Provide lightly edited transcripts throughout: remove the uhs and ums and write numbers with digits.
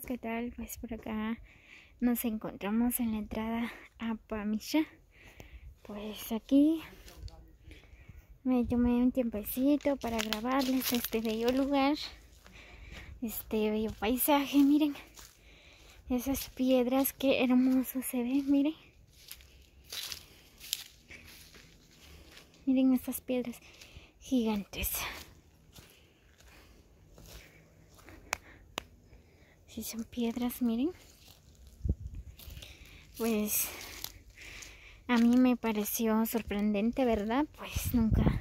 amigos, ¿qué tal? Pues por acá nos encontramos en la entrada a Pamisha. Pues aquí me tomé un tiempecito para grabarles este bello lugar, este bello paisaje. Miren esas piedras, qué hermoso se ve, miren. Miren estas piedras gigantes. Si son piedras, miren. Pues a mí me pareció sorprendente, ¿verdad? Pues nunca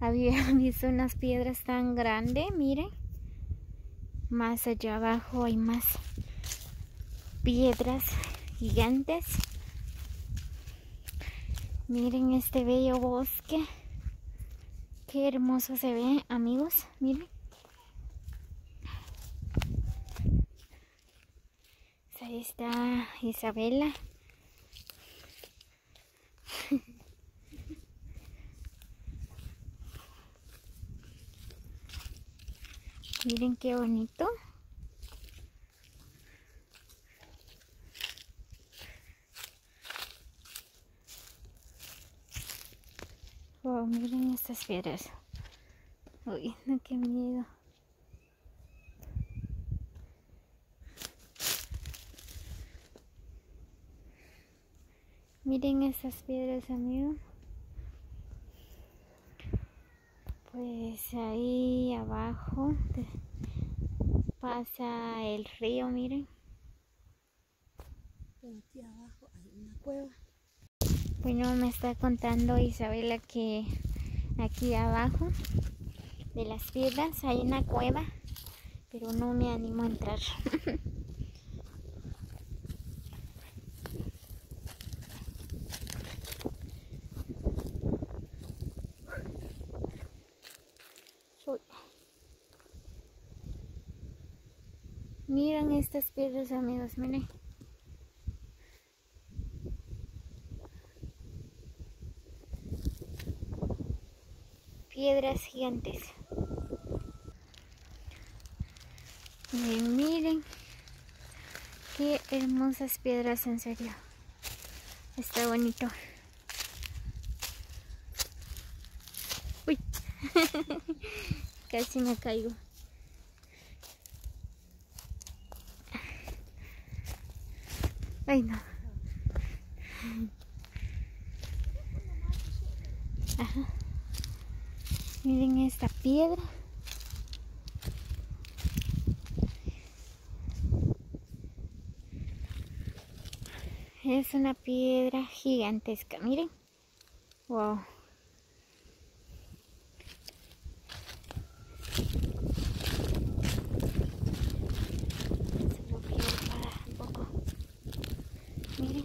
había visto unas piedras tan grandes, miren. Más allá abajo hay más piedras gigantes. Miren este bello bosque. Qué hermoso se ve, amigos, miren. Ahí está Isabela. Miren qué bonito. Wow, miren estas piedras. Uy, no, qué miedo. Miren esas piedras, amigos. Pues ahí abajo pasa el río, miren. Aquí abajo hay una cueva. Bueno, me está contando Isabela que aquí abajo de las piedras hay una cueva, pero no me animo a entrar. Miren estas piedras, amigos, miren. Piedras gigantes. Miren qué hermosas piedras, en serio. Está bonito. Uy, casi me caigo. Ay, no. Ajá. Miren esta piedra. Es una piedra gigantesca, miren. Wow. Se lo quiero parar un poco. Miren.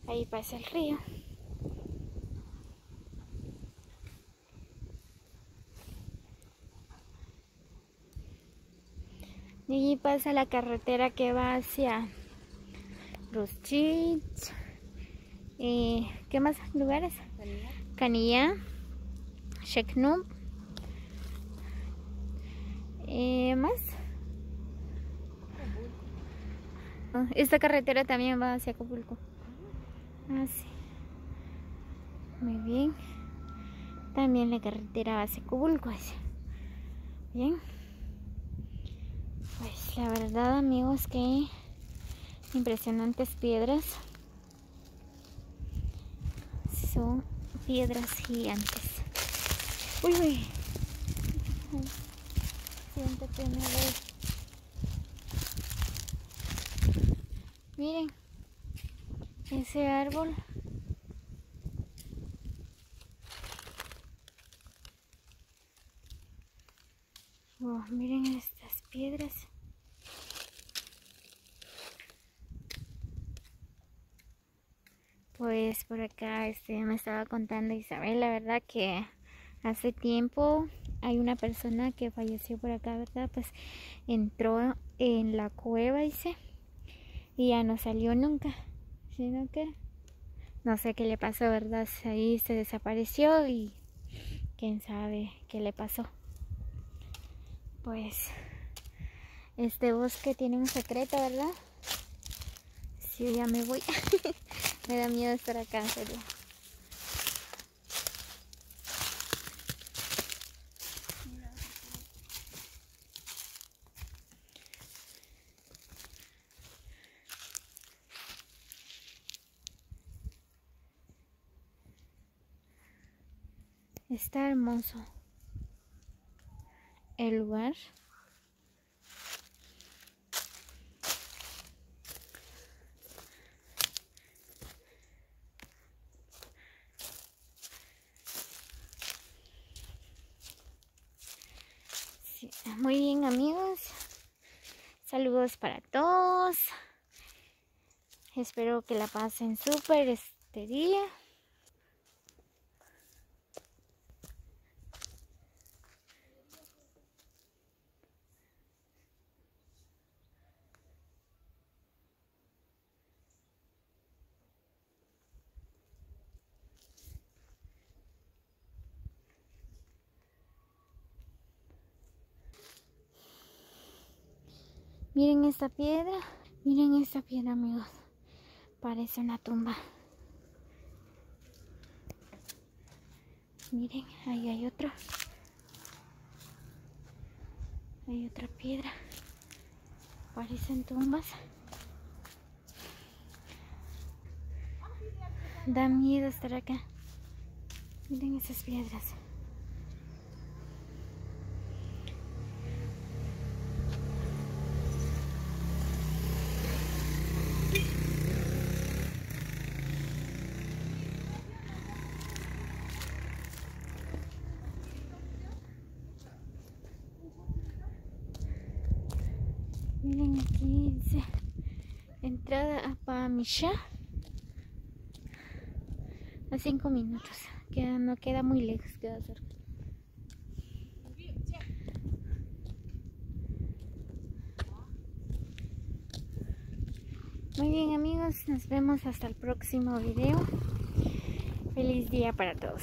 Ahí pasa el río. Y allí pasa la carretera que va hacia Rushich. ¿Qué más lugares? Canilla, Sheknum. ¿Más? Esta carretera también va hacia Acapulco. Ah, sí. Muy bien. También la carretera va hacia Acapulco. Bien. Pues la verdad, amigos, que impresionantes piedras. Son piedras gigantes. Uy, uy. Siéntate, me voy. Miren ese árbol. Oh, miren estas piedras. Pues por acá me estaba contando Isabel, la verdad que hace tiempo hay una persona que falleció por acá, ¿verdad? Pues entró en la cueva, dice, y ya no salió nunca, sino que no sé qué le pasó, ¿verdad? Ahí se desapareció y quién sabe qué le pasó. Pues Este bosque tiene un secreto, ¿verdad? Sí, yo ya me voy. Me da miedo estar acá, en serio. Está hermoso el lugar. Sí, muy bien, amigos. Saludos para todos. Espero que la pasen súper este día. Miren esta piedra. Miren esta piedra, amigos. Parece una tumba. Miren, ahí hay otra. Hay otra piedra. Parecen tumbas. Da miedo estar acá. Miren esas piedras. Miren, aquí dice entrada a Pamixá. A 5 minutos. No queda muy lejos, queda cerca. Muy bien, amigos, nos vemos hasta el próximo video. Feliz día para todos.